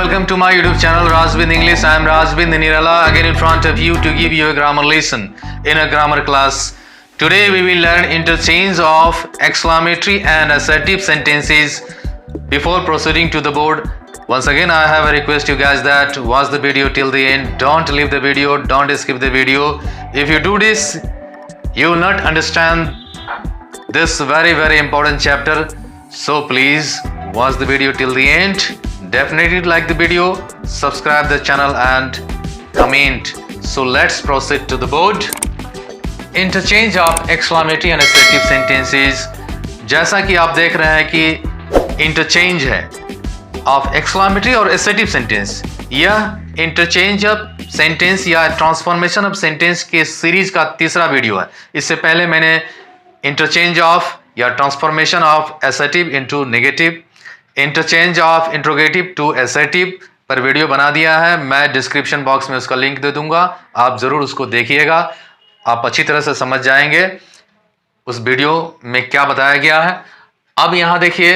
welcome to my YouTube channel Razvind English. I am Razvind Nirala again in front of you to give you a grammar lesson in a grammar class. Today we will learn interchange of exclamatory and assertive sentences. Before proceeding to the board, once again I have a request you guys that watch the video till the end. Don't leave the video, don't skip the video. If you do this, you will not understand this very important chapter. So please watch the video till the end. Definitely like the video, subscribe the channel and comment. So let's proceed to the board. Interchange of exclamatory and assertive sentences. जैसा कि आप देख रहे हैं कि interchange है of exclamatory और assertive sentence. यह इंटरचेंज ऑफ सेंटेंस या ट्रांसफॉर्मेशन ऑफ सेंटेंस के सीरीज का तीसरा वीडियो है. इससे पहले मैंने इंटरचेंज ऑफ या transformation of assertive into negative, interchange of interrogative to assertive पर वीडियो बना दिया है. मैं डिस्क्रिप्शन बॉक्स में उसका लिंक दे दूंगा, आप ज़रूर उसको देखिएगा. आप अच्छी तरह से समझ जाएंगे उस वीडियो में क्या बताया गया है. अब यहाँ देखिए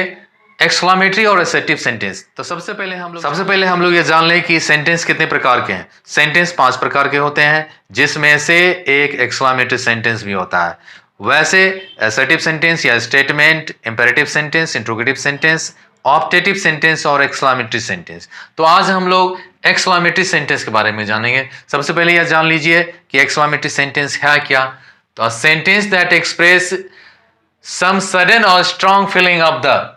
एक्सक्लामेटरी और एसर्टिव सेंटेंस. तो सबसे पहले हम लोग ये जान लें कि सेंटेंस कितने प्रकार के हैं. सेंटेंस 5 प्रकार के होते हैं, जिसमें से एक एक्सक्लामेटरी सेंटेंस भी होता है. वैसे एसर्टिव सेंटेंस या statement, imperative sentence, interrogative sentence, optative sentence और एक्सक्लामेटरी सेंटेंस. तो आज हम लोग एक्सक्लामेटरी सेंटेंस के बारे में जानेंगे. सबसे पहले यह जान लीजिए कि एक्सक्लामेटरी सेंटेंस है क्या. तो sentence that express some sudden और strong feeling of the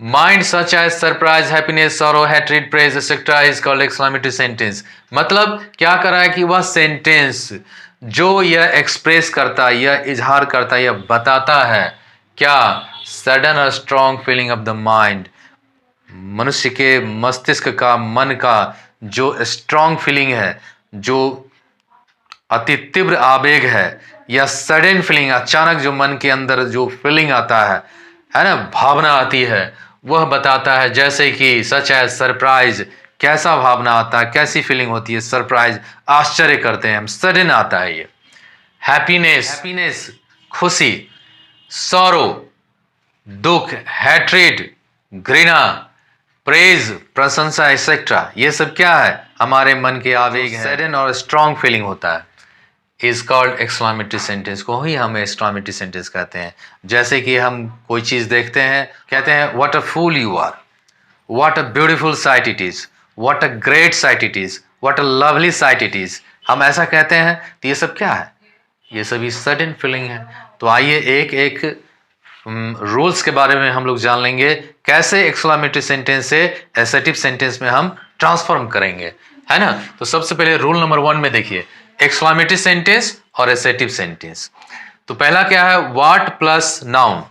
mind such as surprise, happiness, sorrow, hatred, praise etcetera is called exclamatory sentence. मतलब क्या कर रहा है कि वह सेंटेंस जो यह एक्सप्रेस करता है, यह इजहार करता है, यह बताता है क्या, सडन और strong feeling of the mind, मनुष्य के मस्तिष्क का, मन का जो स्ट्रॉन्ग फीलिंग है, जो अति तीव्र आवेग है, या सडन फीलिंग, अचानक जो मन के अंदर जो फीलिंग आता है ना, भावना आती है, वह बताता है. जैसे कि सच एज सरप्राइज, कैसा भावना आता है, कैसी फीलिंग होती है. सरप्राइज, आश्चर्य करते हैं हम, सडन आता है ये. हैप्पीनेस, खुशी. सॉरो, दुख. हेट्रेड, घृणा. प्रेज, प्रशंसा, एक्सेट्रा, ये सब क्या है, हमारे मन के आवेग हैं. सडन और स्ट्रॉन्ग फीलिंग होता है, इज कॉल्ड एक्सक्लामेटरी सेंटेंस. को ही हम एक्सक्लामेटरी सेंटेंस कहते हैं. जैसे कि हम कोई चीज देखते हैं, कहते हैं what a fool you are, what a beautiful sight it is, what a great sight it is, what a lovely sight it is. हम ऐसा कहते हैं. तो ये सब क्या है, ये सभी सडन फीलिंग है. तो आइए एक एक रूल्स के बारे में हम लोग जान लेंगे, कैसे एक्सक्लामेटरी सेंटेंस से एसर्टिव सेंटेंस में हम ट्रांसफॉर्म करेंगे, है ना. तो सबसे पहले रूल नंबर 1 में देखिए एक्सक्लामेटरी सेंटेंस और एसर्टिव सेंटेंस. तो पहला क्या है, व्हाट प्लस नाउन.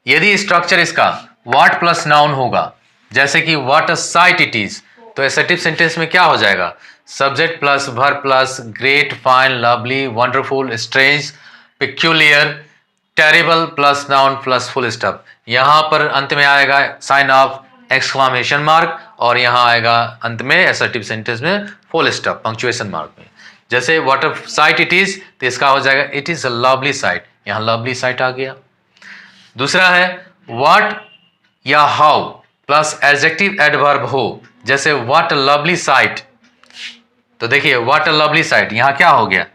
यदि स्ट्रक्चर इसका व्हाट प्लस नाउन होगा, जैसे कि what a site it is, तो एसर्टिव सेंटेंस में क्या हो जाएगा, subject plus verb plus great, fine, lovely, wonderful, strange, peculiar, terrible plus noun plus full stop. यहां पर अंत में आएगा साइन ऑफ एक्सक्लामेशन मार्क, और यहां आएगा अंत में एसर्टिव सेंटेंस में फुल स्टॉप पंक्चुएशन मार्क में. जैसे what a site it is, तो इसका हो जाएगा it is a lovely site. यहां लवली साइट आ गया. दूसरा है व्हाट या हाउ प्लस एडजेक्टिव एडवर्ब हो, जैसे व्हाट अ लवली साइट. तो देखिए व्हाट अ लवली साइट, यहां क्या हो गया,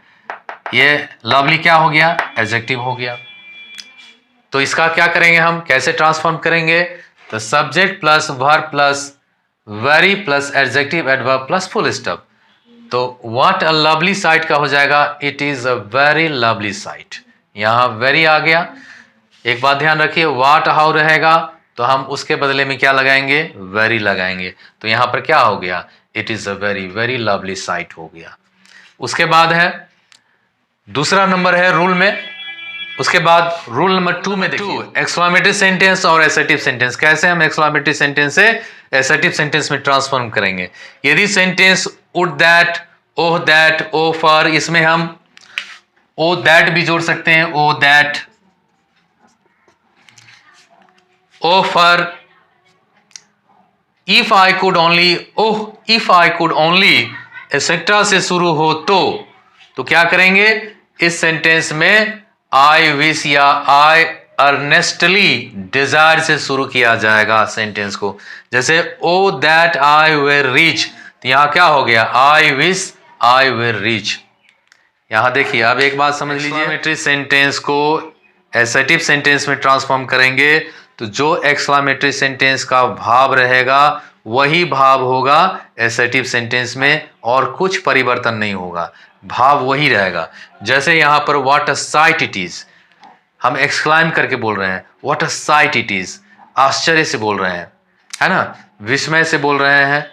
ये लवली क्या हो गया, एडजेक्टिव हो गया. तो इसका क्या करेंगे हम, कैसे ट्रांसफॉर्म करेंगे, तो subject plus verb plus very plus adjective adverb plus full stop. तो व्हाट अ लवली साइट का हो जाएगा it is a very lovely site. यहां वेरी आ गया. एक बात ध्यान रखिए, व्हाट हाउ रहेगा तो हम उसके बदले में क्या लगाएंगे, वेरी लगाएंगे. तो यहां पर क्या हो गया, it is a very lovely site हो गया. उसके बाद है दूसरा नंबर है रूल में. उसके बाद रूल नंबर 2 में देखिए एक्सक्लामेटरी सेंटेंस और एसर्टिव सेंटेंस. कैसे हम एक्सक्लामेटरी सेंटेंस से एसर्टिव सेंटेंस में ट्रांसफॉर्म करेंगे. यदि sentence would that, oh that, O for, इसमें हम ओ दैट भी जोड़ सकते हैं. O that, O for, if I could only, oh if I could only, etcetera से शुरू हो तो क्या करेंगे, इस सेंटेंस में आई विश या आई अर्नेस्टली डिजायर से शुरू किया जाएगा सेंटेंस को। जैसे ओ दैट आई विल रीच, तो यहां क्या हो गया, आई विश आई विल रीच। यहां देखिए, अब एक बात समझ लीजिए, एक्सक्लेमेटरी सेंटेंस को एसर्टिव सेंटेंस में ट्रांसफॉर्म करेंगे तो जो एक्सक्लेमेटरी सेंटेंस का भाव रहेगा वही भाव होगा एसर्टिव सेंटेंस में, और कुछ परिवर्तन नहीं होगा, भाव वही रहेगा। जैसे यहां पर what a site it is, हम एक्सक्लाइम करके बोल रहे हैं, what a site it is, आश्चर्य से बोल रहे हैं, है ना, विस्मय से बोल रहे हैं,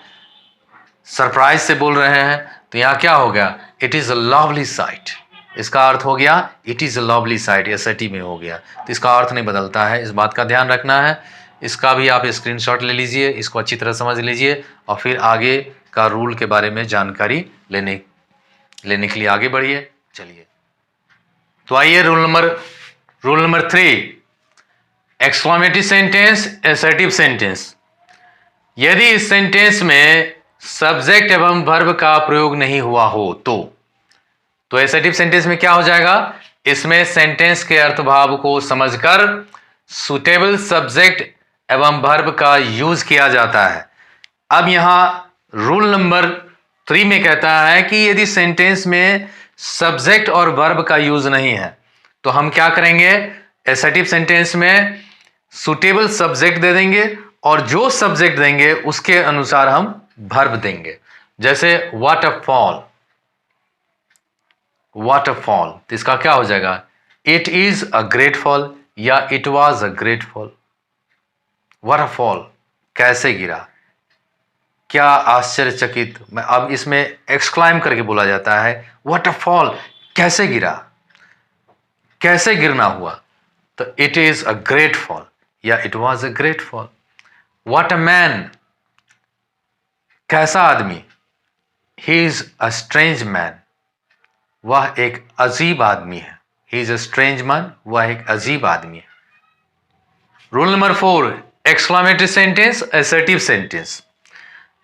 सरप्राइज से बोल रहे हैं, तो यहां क्या हो गया, it is a lovely site. इसका अर्थ हो गया it is a lovely site, assertive में हो गया, तो इसका अर्थ नहीं बदलता है, इस बात का ध्यान रखना है। इसका भी आप स्क्रीनशॉट ले लीजिए, इसको अच्छी तरह समझ लीजिए और फिर आगे का रूल के बारे में जानकारी लेने के लिए आगे बढ़िए। चलिए, तो आइए rule number 3, exclamatory sentence, assertive sentence. यदि इस सेंटेंस में सब्जेक्ट एवं वर्ब का प्रयोग नहीं हुआ हो तो एसर्टिव सेंटेंस में क्या हो जाएगा, इसमें सेंटेंस के अर्थभाव को समझकर सुटेबल सब्जेक्ट एवं वर्ब का यूज किया जाता है। अब यहां रूल नंबर 3 में कहता है कि यदि सेंटेंस में सब्जेक्ट और वर्ब का यूज नहीं है तो हम क्या करेंगे, एसर्टिव सेंटेंस में सुटेबल सब्जेक्ट दे देंगे और जो सब्जेक्ट देंगे उसके अनुसार हम वर्ब देंगे। जैसे वाटरफॉल, वाटरफॉल, तो इसका क्या हो जाएगा, it is a great fall या it was a great fall. Waterfall, कैसे गिरा, क्या आश्चर्यचकित, अब इसमें एक्सक्लाइम करके बोला जाता है, वाटरफॉल कैसे गिरा, कैसे गिरना हुआ, तो it is a great fall या it was a great fall. What a man, कैसा आदमी, he is a strange man, वह एक अजीब आदमी है, he is a strange man, वह एक अजीब आदमी है। Rule number 4, exclamatory sentence, assertive sentence.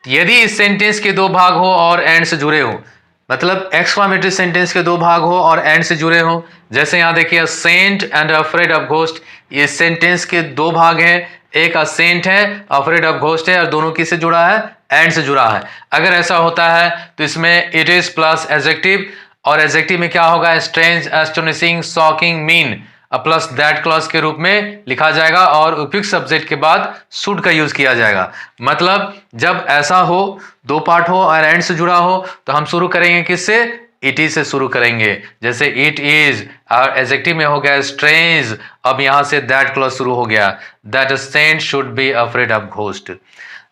यदि इस सेंटेंस के दो भाग हो और एंड से जुड़े हो, मतलब एक्सक्लेमेटरी सेंटेंस के दो भाग हो और एंड से जुड़े हो, जैसे यहां देखिए saint and afraid of ghost, ये सेंटेंस के दो भाग हैं, एक सेंट है, अफ्रेड ऑफ घोस्ट है, और दोनों किससे जुड़ा है, एंड से जुड़ा है। अगर ऐसा होता है तो इसमें इट इज प्लस एडजेक्टिव, और एडजेक्टिव में क्या होगा, strange, astonishing, shocking, mean plus that clause के रूप में लिखा जाएगा और उपयुक्त सब्जेक्ट के बाद शुड का यूज किया जाएगा। मतलब जब ऐसा हो, दो पार्ट हो और एंड से जुड़ा हो, तो हम शुरू करेंगे किससे, इट इज से शुरू करेंगे। जैसे इट इज और एडजेक्टिव में हो गया स्ट्रेंज, अब यहां से दैट क्लॉज शुरू हो गया, that saint should be afraid of ghost.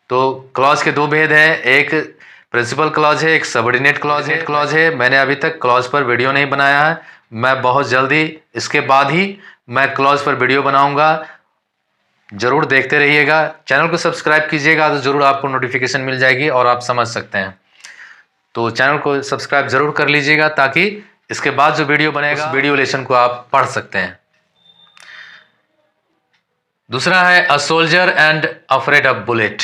तो क्लॉज के दो भेद है, एक प्रिंसिपल क्लॉज है, एक सबऑर्डिनेट क्लॉज है। मैंने अभी तक क्लॉज पर वीडियो नहीं बनाया है, मैं बहुत जल्दी इसके बाद ही मैं क्लॉज पर वीडियो बनाऊंगा, जरूर देखते रहिएगा। चैनल को सब्सक्राइब कीजिएगा तो जरूर आपको नोटिफिकेशन मिल जाएगी और आप समझ सकते हैं। तो चैनल को सब्सक्राइब जरूर कर लीजिएगा ताकि इसके बाद जो वीडियो बनेगा उस वीडियो लेसन को आप पढ़ सकते हैं। दूसरा है a soldier and afraid of bullet.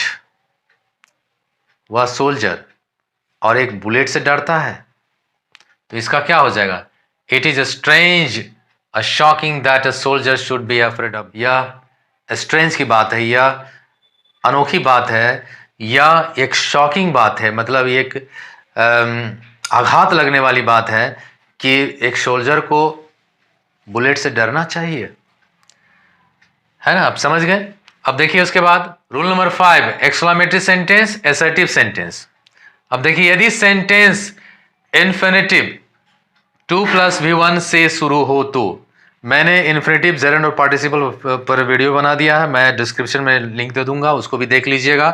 वह सोल्जर और एक बुलेट से डरता है, तो इसका क्या हो जाएगा, it is a strange a shocking that a soldier should be afraid of. यह स्ट्रेंज की बात है, यह अनोखी बात है, या एक शॉकिंग बात है, मतलब एक आघात लगने वाली बात है कि एक सोल्जर को बुलेट से डरना चाहिए, है ना, आप समझ गए। अब देखिए उसके बाद rule number 5, exclamatory sentence, assertive sentence. अब देखिए यदि सेंटेंस इन्फिनेटिव 2 + V1 से शुरू हो तो, मैंने इन्फिनेटिव, जेरेंड और पार्टिसिपल पर वीडियो बना दिया है, मैं डिस्क्रिप्शन में लिंक दे दूंगा, उसको भी देख लीजिएगा।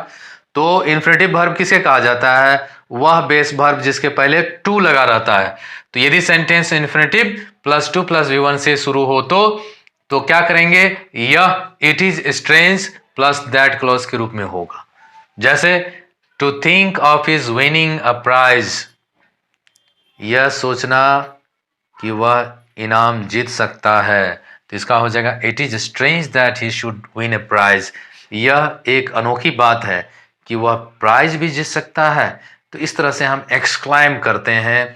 तो इन्फिनेटिव वर्ब किसे कहा जाता है, वह बेस वर्ब जिसके पहले टू लगा रहता है। तो यदि सेंटेंस इन्फिनेटिव +2 + V1 से शुरू हो तो क्या करेंगे, यह it is strange plus that clause के रूप में होगा। जैसे to think of is winning a prize, यह सोचना कि वह इनाम जीत सकता है, तो इसका हो जाएगा it is strange that he should win a prize. यह एक अनोखी बात है कि वह प्राइज भी जीत सकता है। तो इस तरह से हम एक्सक्लाइम करते हैं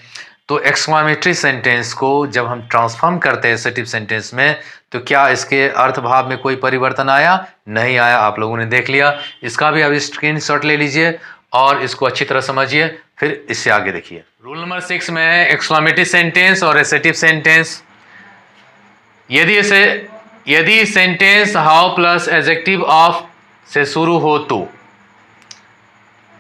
तो एक्सक्लामेटरी सेंटेंस को जब हम ट्रांसफॉर्म करते हैं एसर्टिव सेंटेंस में, तो क्या इसके अर्थ भाव में कोई परिवर्तन आया? नहीं आया। आप लोगों ने देख लिया। इसका भी अब स्क्रीनशॉट ले लीजिए और इसको अच्छी तरह समझिए, फिर इससे आगे देखिए। रूल नंबर 6 में है एक्सक्लामेटरी सेंटेंस और एसर्टिव सेंटेंस। यदि sentence how plus adjective of से शुरू हो तो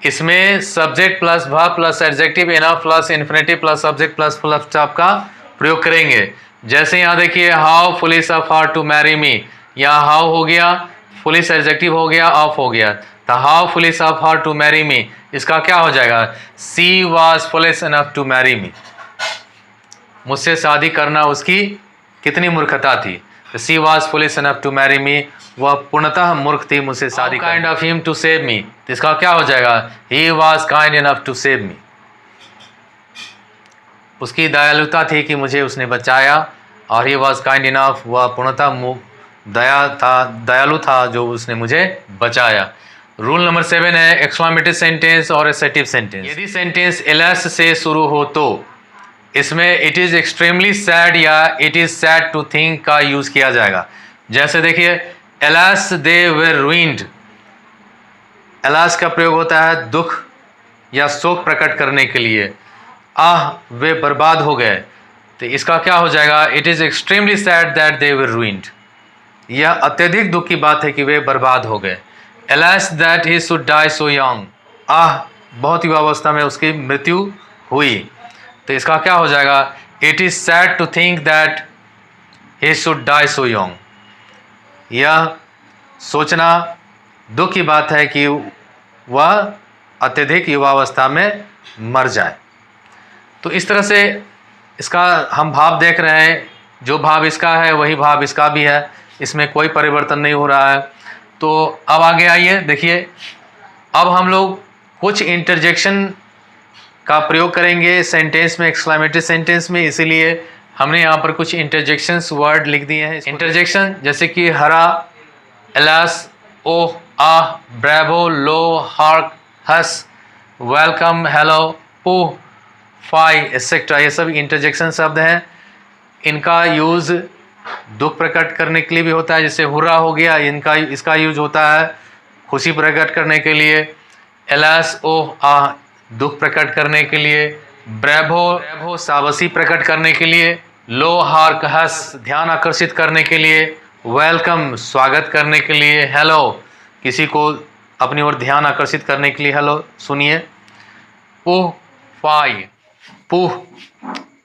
इसमें subject plus verb plus adjective enough plus infinitive plus subject plus full stop का प्रयोग करेंगे। जैसे यहाँ देखिए, how foolish of her to marry me, यहाँ हाउ हो गया, फुलिश एडजेक्टिव हो गया, ऑफ हो गया, तो how foolish of her to marry me, इसका क्या हो जाएगा? She was foolish enough to marry me. मुझसे शादी करना उसकी कितनी मूर्खता थी। तो she was foolish enough to marry me, वह पूर्णतः मूर्ख थी मुझसे शादी। Kind of him to save me, तो इसका क्या हो जाएगा? He was kind enough to save me. उसकी दयालुता थी कि मुझे उसने बचाया, और ही वॉज काइंड इनफ, वह पूर्णतः दयालु था जो उसने मुझे बचाया। रूल नंबर 7 है एक्सक्लामेटरी सेंटेंस और एसर्टिव सेंटेंस। यदि सेंटेंस एलएस से शुरू हो तो इसमें इट इज एक्सट्रीमली सैड या it is sad to think का यूज किया जाएगा। जैसे देखिए, alas they were ruined, alas का प्रयोग होता है दुख या शोक प्रकट करने के लिए। आह, वे बर्बाद हो गए, तो इसका क्या हो जाएगा? It is extremely sad that they were ruined, यह अत्यधिक दुख की बात है कि वे बर्बाद हो गए। Alas that he should die so young, ah, बहुत युवावस्था में उसकी मृत्यु हुई, तो इसका क्या हो जाएगा? It is sad to think that he should die so young, यह सोचना दुख की बात है कि वह अत्यधिक युवावस्था में मर जाए। तो इस तरह से इसका हम भाव देख रहे हैं, जो भाव इसका है वही भाव इसका भी है, इसमें कोई परिवर्तन नहीं हो रहा है। तो अब आगे आइए, देखिए, अब हम लोग कुछ इंटरजेक्शन का प्रयोग करेंगे सेंटेंस में, एक्सक्लामेटरी सेंटेंस में, इसीलिए हमने यहाँ पर कुछ इंटरजेक्शंस वर्ड लिख दिए हैं। इंटरजेक्शन जैसे कि हरा, एलास, ओह, आह, ब्रेवो, लो, हार्क, हस, वेलकम, हेलो, पुह, फाई एक्सेट्रा, ये सब इंटरजेक्शन शब्द हैं। इनका यूज़ दुख प्रकट करने के लिए भी होता है, जैसे हुर्रा हो गया, इसका यूज होता है खुशी प्रकट करने के लिए। एलास, ओह, आह, दुख प्रकट करने के लिए। ब्रेवो शाबाशी प्रकट करने के लिए। लो, हार्क, हस, ध्यान आकर्षित करने के लिए। वेलकम, स्वागत करने के लिए। हेलो, किसी को अपनी ओर ध्यान आकर्षित करने के लिए हेलो सुनिए। पुह, फाई, पुह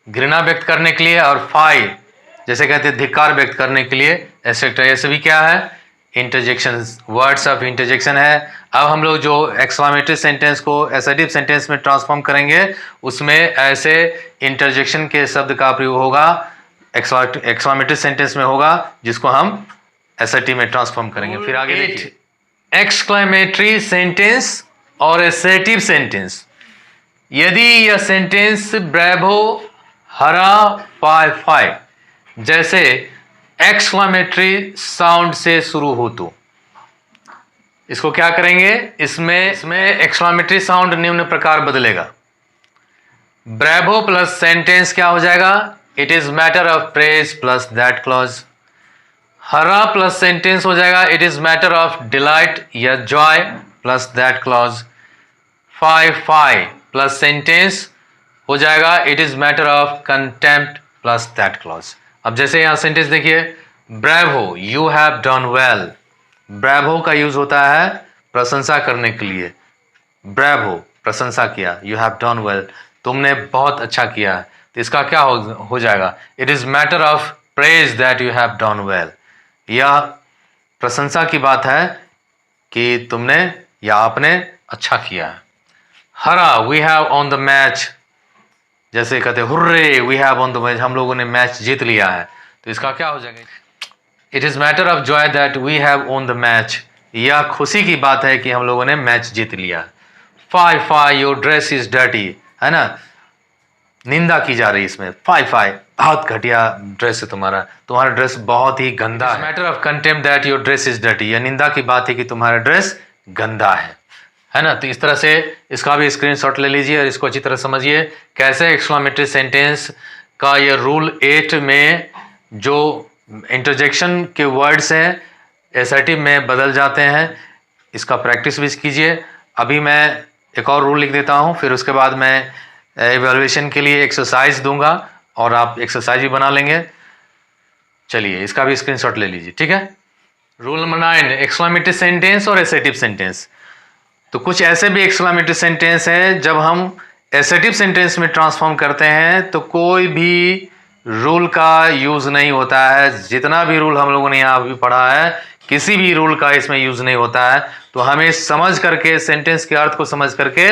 घृणा व्यक्त करने के लिए, और फाई जैसे कहते हैं धिक्कार व्यक्त करने के लिए, एक्सेट्रा। ये सभी क्या है? इंटरजेक्शन, वर्ड्स ऑफ इंटरजेक्शन है। अब हम लोग जो एक्सक्लामेटरी सेंटेंस को एसर्टिव सेंटेंस में ट्रांसफॉर्म करेंगे, उसमें ऐसे इंटरजेक्शन के शब्द का प्रयोग होगा, एक्सक्लामेटरी सेंटेंस में होगा, जिसको हम एसर्टिव में ट्रांसफॉर्म करेंगे। फिर आगे देखिए, एक्सक्लामेटरी सेंटेंस और एसर्टिव सेंटेंस। यदि यह सेंटेंस ब्रेवो, हरा, फाई, फाई जैसे एक्सक्लामेटरी साउंड से शुरू हो तो इसको क्या करेंगे? इसमें एक्सक्लामेटरी साउंड निम्न प्रकार बदलेगा। ब्रेवो प्लस सेंटेंस क्या हो जाएगा? It is matter of praise plus that clause. Hurrah plus sentence हो जाएगा it is matter of delight या joy plus that clause. Fie, fie plus sentence हो जाएगा it is matter of contempt plus that clause. अब जैसे यहां sentence देखिए, bravo, you have done well. Bravo का यूज होता है प्रशंसा करने के लिए। ब्रेवो, प्रशंसा किया। यू हैव डन वेल, तुमने बहुत अच्छा किया। तो इसका क्या हो जाएगा? It is matter of praise that you have done well. यह प्रशंसा की बात है कि तुमने या आपने अच्छा किया। Hurrah, we have won the match, जैसे कहते hurray, we have won the match, हम लोगों ने मैच जीत लिया है। तो इसका क्या हो जाएगा? It is matter of joy that we have won the match, यह खुशी की बात है कि हम लोगों ने मैच जीत लिया। Fie, fie, your dress is dirty, है ना, निंदा की जा रही है इसमें। फाई, फाई, बहुत घटिया ड्रेस है तुम्हारा ड्रेस बहुत ही गंदा है। Matter of contempt that your dress is dirty, यह निंदा की बात है कि तुम्हारा ड्रेस गंदा है है ना। तो इस तरह से इसका भी स्क्रीनशॉट ले लीजिए और इसको अच्छी तरह समझिए कैसे एक्सक्लेमेटरी सेंटेंस का ये रूल 8 में जो इंटरजेक्शन के वर्ड्स हैं एसर्टिव में बदल जाते हैं। इसका प्रैक्टिस भी कीजिए। अभी मैं एक और रूल लिख देता हूँ, फिर उसके बाद मैं इवैल्यूएशन के लिए एक्सरसाइज दूंगा और आप एक्सरसाइज भी बना लेंगे। चलिए इसका भी स्क्रीनशॉट ले लीजिए, ठीक है। रूल नंबर 9, एक्सक्लेमेटरी सेंटेंस और एसर्टिव सेंटेंस। तो कुछ ऐसे भी एक्सक्लेमेटरी सेंटेंस हैं जब हम एसर्टिव सेंटेंस में ट्रांसफॉर्म करते हैं तो कोई भी रूल का यूज़ नहीं होता है। जितना भी रूल हम लोगों ने यहाँ भी पढ़ा है, किसी भी रूल का इसमें यूज़ नहीं होता है। तो हमें समझ करके सेंटेंस के अर्थ को समझ करके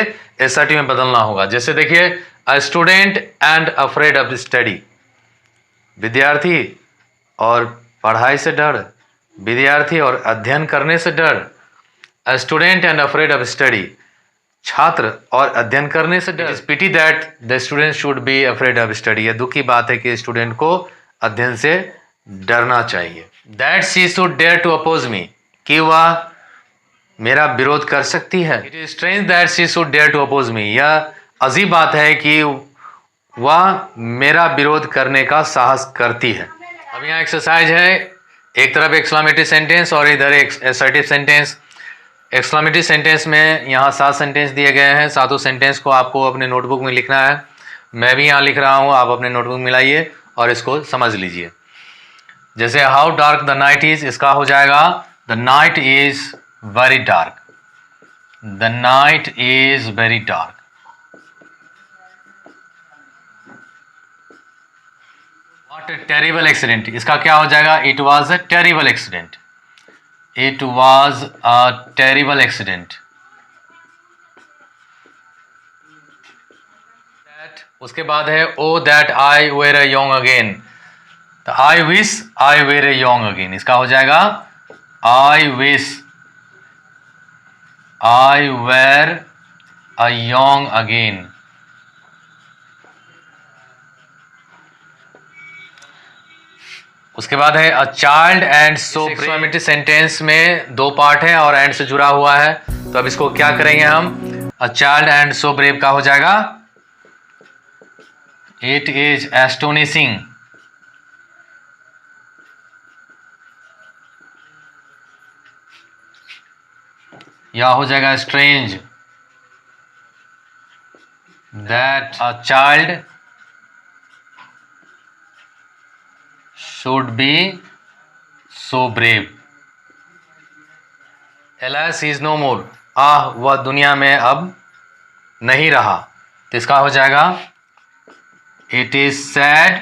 एसर्टिव में बदलना होगा। जैसे देखिए, अ student and afraid of study, विद्यार्थी और पढ़ाई से डर, विद्यार्थी और अध्ययन करने से डर। A student and afraid of study, छात्र और अध्ययन करने से डर। It is pity that the student should be afraid of study, यह दुख की बात है कि स्टूडेंट को अध्ययन से डरना चाहिए। That she should dare to oppose me, कि वह मेरा विरोध कर सकती है। It is strange that she should dare to oppose me, यह अजीब बात है कि वह मेरा विरोध करने का साहस करती है। अब यहाँ एक्सरसाइज है, एक तरफ एक्सक्लेमेटरी सेंटेंस और इधर एसर्टिव सेंटेंस। एक्सक्लेमेटरी सेंटेंस में यहाँ 7 सेंटेंस दिए गए हैं। 7 सेंटेंस को आपको अपने नोटबुक में लिखना है। मैं भी यहाँ लिख रहा हूँ, आप अपने नोटबुक में लाइए और इसको समझ लीजिए। जैसे how dark the night is, इसका हो जाएगा the night is very dark, the night is very dark. What a terrible accident, इसका क्या हो जाएगा, it was a terrible accident, it was a terrible accident. उसके बाद है O that I were a young again, तो I wish I were a young again, इसका हो जाएगा I wish I were a young again. उसके बाद है a child and so. Exclamatory sentence में 2 पार्ट है और एंड से जुड़ा हुआ है, तो अब इसको क्या करेंगे हम, a child and so brave का हो जाएगा इट इज एस्टोनिशिंग, या हो जाएगा strange that a child should be so brave. Alas he is no more, आह वह दुनिया में अब नहीं रहा, तो इसका हो जाएगा it is sad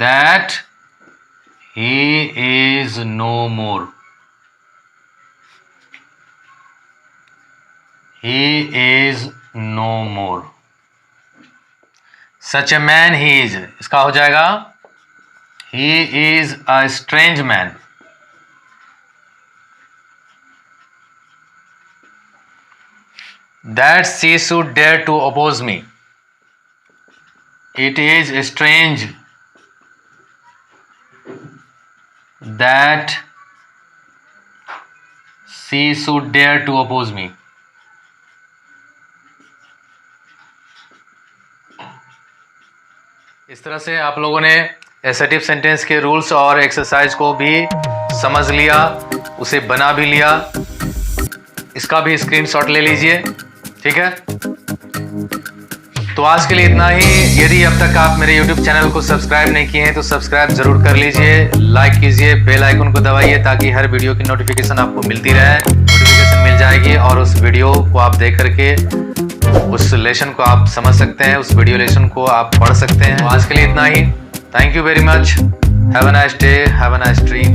that he is no more, he is no more. Such a man he is, इसका हो जाएगा he is a strange man. That she should dare to oppose me, it is strange that she should dare to oppose me. इस तरह से आप लोगों ने assertive sentence के रूल्स और एक्सरसाइज को भी समझ लिया, उसे बना भी लिया। इसका भी स्क्रीनशॉट ले लीजिए, ठीक है। तो आज के लिए इतना ही। यदि अब तक आप मेरे YouTube चैनल को सब्सक्राइब नहीं किए हैं तो सब्सक्राइब जरूर कर लीजिए, लाइक कीजिए, बेल आइकन को दबाइए ताकि हर वीडियो की नोटिफिकेशन आपको मिलती रहे। नोटिफिकेशन मिल जाएगी और उस वीडियो को आप देख करके उस लेसन को आप समझ सकते हैं, उस वीडियो लेसन को आप पढ़ सकते हैं। तो आज के लिए इतना ही। Thank you very much. Have a nice day, have a nice dream.